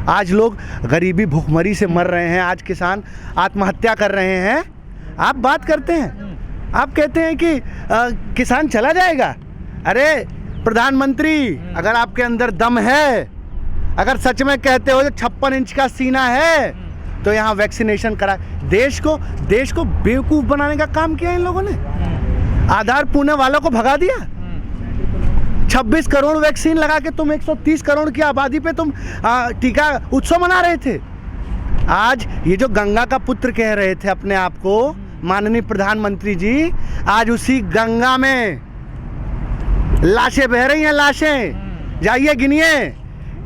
आज लोग गरीबी भूखमरी से मर रहे हैं, आज किसान आत्महत्या कर रहे हैं। आप बात करते हैं, आप कहते हैं कि किसान चला जाएगा। अरे प्रधानमंत्री, अगर आपके अंदर दम है, अगर सच में कहते हो जो 56 इंच का सीना है, तो यहाँ वैक्सीनेशन करा। देश को बेवकूफ़ बनाने का काम किया इन लोगों ने। आधार पुणे वालों को भगा दिया। 26 करोड़ वैक्सीन लगा के तुम 130 करोड़ की आबादी पे तुम टीका उत्सव मना रहे थे। आज ये जो गंगा का पुत्र कह रहे थे अपने आप को माननीय प्रधानमंत्री जी, आज उसी गंगा में लाशें बह रही हैं, लाशें। जाइए गिनिए।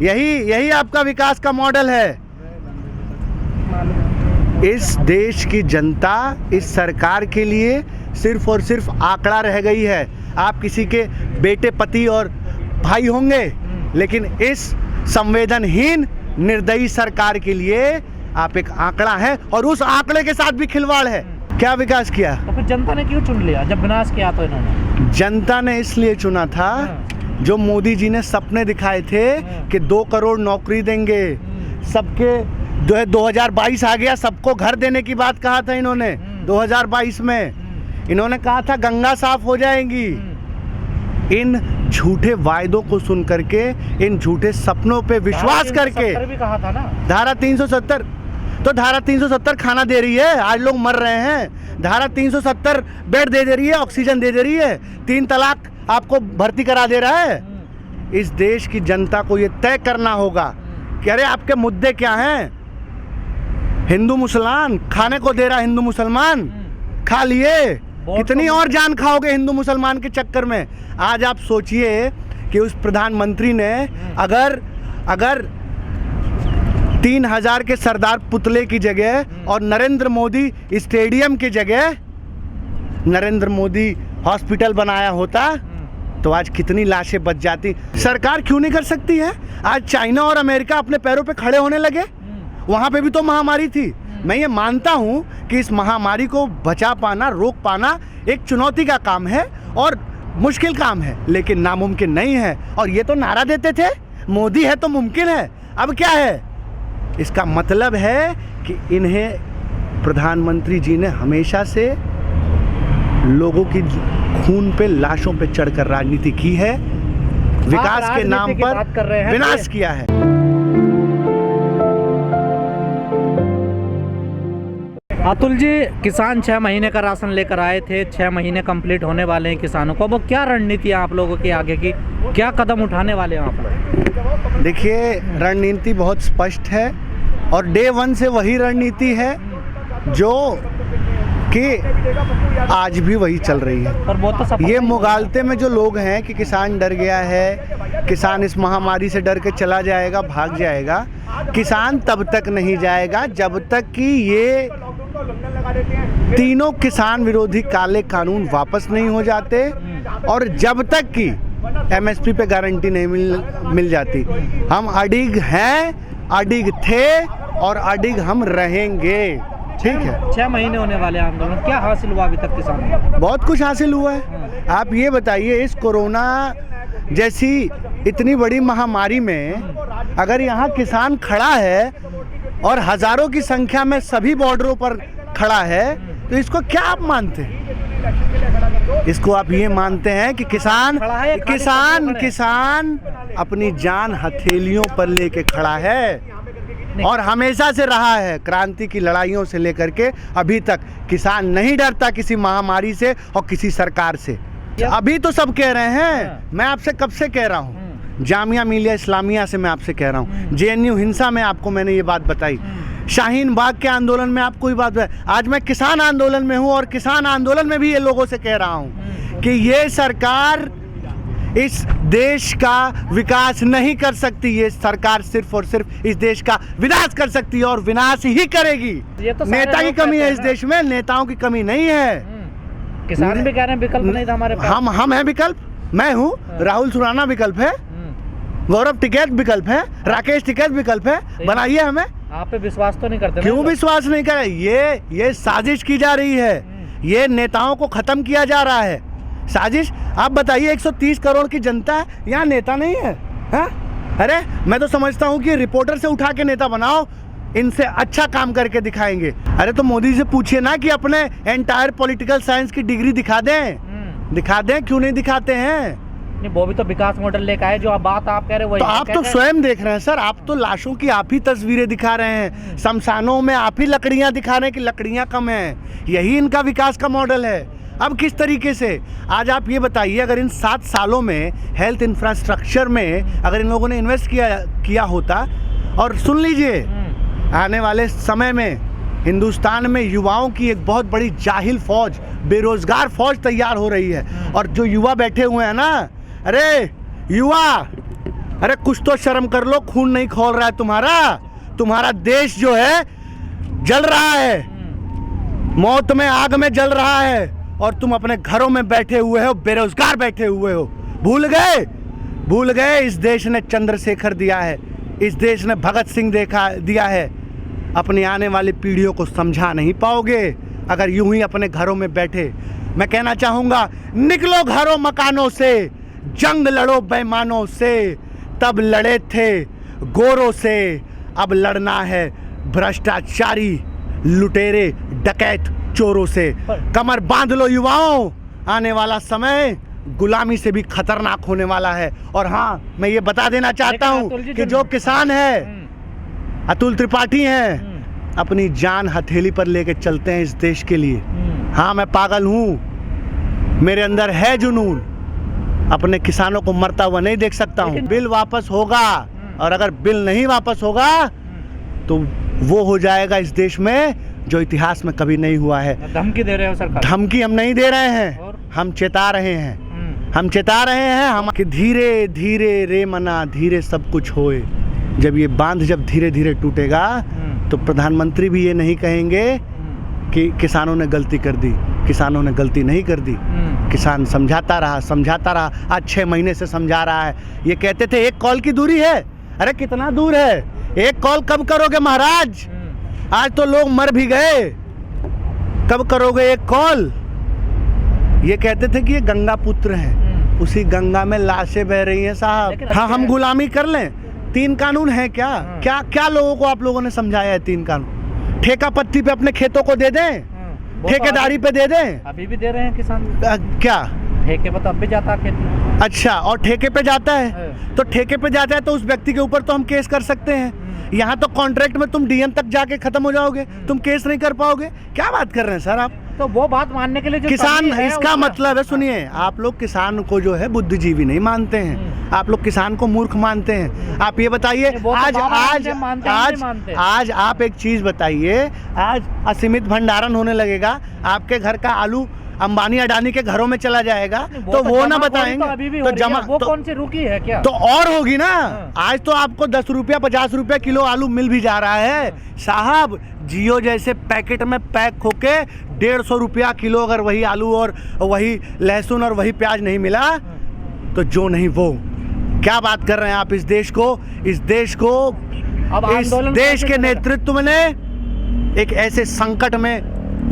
यही आपका विकास का मॉडल है। इस देश की जनता इस सरकार के लिए सिर्फ और सिर्फ आंकड़ा रह गई है। आप किसी के बेटे, पति और भाई होंगे, लेकिन इस संवेदनहीन निर्दयी सरकार के लिए आप एक आंकड़ा है, और उस आंकड़े के साथ भी खिलवाड़ है। क्या विकास किया? तो फिर जनता ने क्यों चुन लिया जब विनाश किया तो इन्होंने? जनता ने इसलिए चुना था, जो मोदी जी ने सपने दिखाए थे कि 2 करोड़ नौकरी देंगे सबके। 2022 आ गया, सबको घर देने की बात कहा था इन्होंने। 2022 में इन्होंने कहा था गंगा साफ हो जाएगी। इन झूठे वायदों को सुन करके, इन झूठे सपनों पे विश्वास करके भी कहा था ना धारा 370, तो धारा 370 खाना दे रही है, आज लोग मर रहे हैं। धारा 370 बेड दे रही है, ऑक्सीजन दे रही है, 3 तलाक आपको भर्ती करा दे रहा है। इस देश की जनता को ये तय करना होगा कि अरे आपके मुद्दे क्या हैं। हिंदू मुसलमान खाने को दे रहा, हिंदू मुसलमान खा लिए, कितनी और जान खाओगे हिंदू मुसलमान के चक्कर में। आज आप सोचिए कि उस प्रधानमंत्री ने अगर 3000 के सरदार पुतले की जगह और नरेंद्र मोदी स्टेडियम की जगह नरेंद्र मोदी हॉस्पिटल बनाया होता, तो आज कितनी लाशें बच जाती। सरकार क्यों नहीं कर सकती है? आज चाइना और अमेरिका अपने पैरों पे खड़े होने लगे। वहाँ पे भी तो महामारी थी। मैं ये मानता हूँ कि इस महामारी को बचा पाना, रोक पाना एक चुनौती का काम है और मुश्किल काम है, लेकिन नामुमकिन नहीं है। और ये तो नारा देते थे, मोदी है तो मुमकिन है। अब क्या है? इसका मतलब है कि इन्हें प्रधानमंत्री जी ने हमेशा से लोगों की खून पे, लाशों पे चढ़कर राजनीति की है, विकास के नाम पर विनाश किया है। अतुल जी, किसान 6 महीने का राशन लेकर आए थे, 6 महीने कंप्लीट होने वाले हैं किसानों को। अब क्या रणनीति है आप लोगों की आगे की, क्या कदम उठाने वाले हैं आप लोग? देखिए, रणनीति बहुत स्पष्ट है और डे 1 से वही रणनीति है जो कि आज भी वही चल रही है। पर वो तो ये मुगालते में जो लोग हैं कि किसान डर गया है, किसान इस महामारी से डर के चला जाएगा, भाग जाएगा। किसान तब तक नहीं जाएगा जब तक कि ये तीनों किसान विरोधी काले कानून वापस नहीं हो जाते और जब तक कि MSP पे गारंटी नहीं मिल जाती। हम अडिग हैं, अडिग थे और अडिग हम रहेंगे। ठीक है। 6 महीने होने वाले आंदोलन, क्या हासिल हुआ अभी तक किसानों को? बहुत कुछ हासिल हुआ है। आप ये बताइए, इस कोरोना जैसी इतनी बड़ी महामारी में अगर यहाँ किसान खड़ा है और हजारों की संख्या में सभी बॉर्डरों पर खड़ा है, तो इसको क्या आप मानते हैं? इसको आप ये मानते हैं कि किसान अपनी जान हथेलियों पर लेके खड़ा है और हमेशा से रहा है। क्रांति की लड़ाइयों से लेकर के अभी तक किसान नहीं डरता किसी महामारी से और किसी सरकार से। अभी तो सब कह रहे हैं, मैं आपसे कब से कह रहा हूँ, जामिया मिलिया इस्लामिया से मैं आपसे कह रहा हूँ, JNU हिंसा में आपको मैंने ये बात बताई, शाहीन बाग के आंदोलन में आपको ये बात बताई। आज मैं किसान आंदोलन में हूँ और किसान आंदोलन में भी ये लोगों से कह रहा हूँ कि ये सरकार इस देश का विकास नहीं कर सकती। ये सरकार सिर्फ और सिर्फ इस देश का विनाश कर सकती है और विनाश ही करेगी। तो नेता की कमी है इस देश में, नेताओं की कमी नहीं है। किसान भी कह रहे हैं विकल्प नहीं था हमारे पास। हम हैं विकल्प, मैं हूँ, राहुल सुराना विकल्प है, गौरव टिकैत विकल्प है, राकेश टिकैत विकल्प है। बनाइए हमें। आप पे विश्वास तो नहीं करते? क्यों विश्वास नहीं करे? ये साजिश की जा रही है, ये नेताओं को खत्म किया जा रहा है। साजिश। आप बताइए, 130 करोड़ की जनता है, यहाँ नेता नहीं है, अरे मैं तो समझता हूँ कि रिपोर्टर से उठा के नेता बनाओ, इनसे अच्छा काम करके दिखाएंगे। अरे तो मोदी से पूछिए ना कि अपने एंटायर पॉलिटिकल साइंस की डिग्री दिखा दें, दिखा दें, क्यों नहीं दिखाते हैं? नहीं, वो भी तो विकास मॉडल लेकर आए, जो बात आप कह रहे हो तो आप तो स्वयं देख रहे हैं सर, आप तो लाशों की आप ही तस्वीरें दिखा रहे हैं, शमशानों में आप ही लकड़ियां दिखा रहे हैं कि लकड़ियां कम हैं, यही इनका विकास का मॉडल है। अब किस तरीके से, आज आप ये बताइए, अगर इन 7 सालों में हेल्थ इंफ्रास्ट्रक्चर में अगर इन लोगों ने इन्वेस्ट किया होता, और सुन लीजिए आने वाले समय में हिंदुस्तान में युवाओं की एक बहुत बड़ी जाहिल फौज, बेरोजगार फौज तैयार हो रही है। और जो युवा बैठे हुए हैं ना, अरे युवा, अरे कुछ तो शर्म कर लो, खून नहीं खौल रहा है तुम्हारा देश जो है जल रहा है, मौत में आग में जल रहा है, और तुम अपने घरों में बैठे हुए हो, बेरोजगार बैठे हुए हो। भूल गए इस देश ने चंद्रशेखर दिया है, इस देश ने भगत सिंह दिया है। अपनी आने वाली पीढ़ियों को समझा नहीं पाओगे अगर यूं ही अपने घरों में बैठे। मैं कहना चाहूँगा, निकलो घरों मकानों से, जंग लड़ो बेईमानों से, तब लड़े थे गोरों से, अब लड़ना है भ्रष्टाचारी, लुटेरे, डकैत, चोरों से। कमर बांध लो युवाओं, आने वाला समय गुलामी से भी खतरनाक होने वाला है। और हाँ, मैं ये बता देना चाहता हूँ कि जो किसान है, अतुल त्रिपाठी हैं, अपनी जान हथेली पर लेके चलते हैं इस देश के लिए। हाँ, मैं पागल हूँ, मेरे अंदर है जुनून, अपने किसानों को मरता हुआ नहीं देख सकता हूँ। बिल वापस होगा, और अगर बिल नहीं वापस होगा तो वो हो जाएगा इस देश में जो इतिहास में कभी नहीं हुआ है। धमकी दे रहे हो सरकार? धमकी हम नहीं दे रहे हैं, हम चेता रहे हैं, हम कि धीरे धीरे रे मना, धीरे सब कुछ होए। जब ये बांध जब धीरे धीरे टूटेगा तो प्रधानमंत्री भी ये नहीं कहेंगे कि किसानों ने गलती कर दी। किसानों ने गलती नहीं कर दी, किसान समझाता रहा। आज 6 महीने से समझा रहा है। ये कहते थे 1 कॉल की दूरी है, अरे कितना दूर है, 1 कॉल कब करोगे महाराज? आज तो लोग मर भी गए, कब करोगे 1 कॉल? ये कहते थे कि ये गंगा पुत्र हैं, उसी गंगा में लाशें बह रही हैं साहब। हाँ, हम गुलामी कर लें। 3 कानून है क्या लोगों को आप लोगों ने समझाया है? 3 कानून, ठेका पत्ती पे अपने खेतों को दे दें, ठेकेदारी पे दे दें। अभी भी दे रहे हैं किसान। क्या ठेके पे तो अब भी जाता है खेती? अच्छा, और ठेके पे जाता है तो ठेके पे जाता है तो उस व्यक्ति के ऊपर तो हम केस कर सकते हैं। यहाँ तो कॉन्ट्रैक्ट में तुम डीएम तक जाके खत्म हो जाओगे, तुम केस नहीं कर पाओगे। क्या बात कर रहे हैं सर आप? तो वो बात मानने के लिए जो किसान, इसका मतलब है, सुनिए, आप लोग किसान को जो है बुद्धिजीवी नहीं मानते हैं, आप लोग किसान को मूर्ख मानते हैं। आप ये बताइए, आज आप एक चीज बताइए, आज असीमित भंडारण होने लगेगा, आपके घर का आलू अंबानी अडानी के घरों में चला जाएगा, तो वो ना बताएंगे तो जमा वो कौन सी रुकी है क्या? तो और होगी ना। आज तो आपको 10 रुपया 50 रुपया किलो आलू मिल भी जा रहा है साहब। जियो जैसे पैकेट में पैक होके 150 रुपया किलो अगर वही आलू और वही लहसुन और वही प्याज नहीं मिला तो जो नहीं वो। क्या बात कर रहे हैं आप? इस देश के नेतृत्व ने एक ऐसे संकट में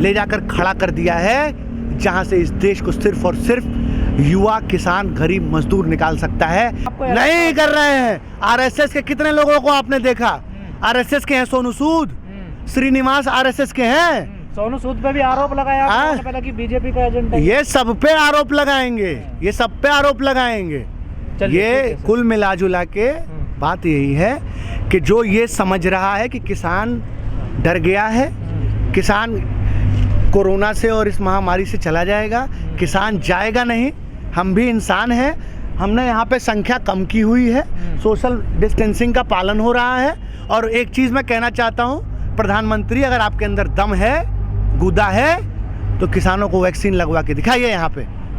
ले जाकर खड़ा कर दिया है जहां से इस देश को सिर्फ और सिर्फ युवा, किसान, गरीब मजदूर निकाल सकता है। नहीं कर रहे हैं। आरएसएस के कितने लोगों को आपने देखा? आरएसएस के हैं सोनू सूद, श्रीनिवास आरएसएस के हैं। सोनू सूद पे भी आरोप लगाया पहले कि बीजेपी का एजेंट है। ये सब पे आरोप लगाएंगे, ये कुल मिलाजुला के बात यही है कि जो ये समझ रहा है कि किसान डर गया है, किसान कोरोना से और इस महामारी से चला जाएगा, किसान जाएगा नहीं। हम भी इंसान हैं, हमने यहाँ पे संख्या कम की हुई है, सोशल डिस्टेंसिंग का पालन हो रहा है। और एक चीज़ मैं कहना चाहता हूँ, प्रधानमंत्री, अगर आपके अंदर दम है, गुदा है, तो किसानों को वैक्सीन लगवा के दिखाइए यहाँ पे।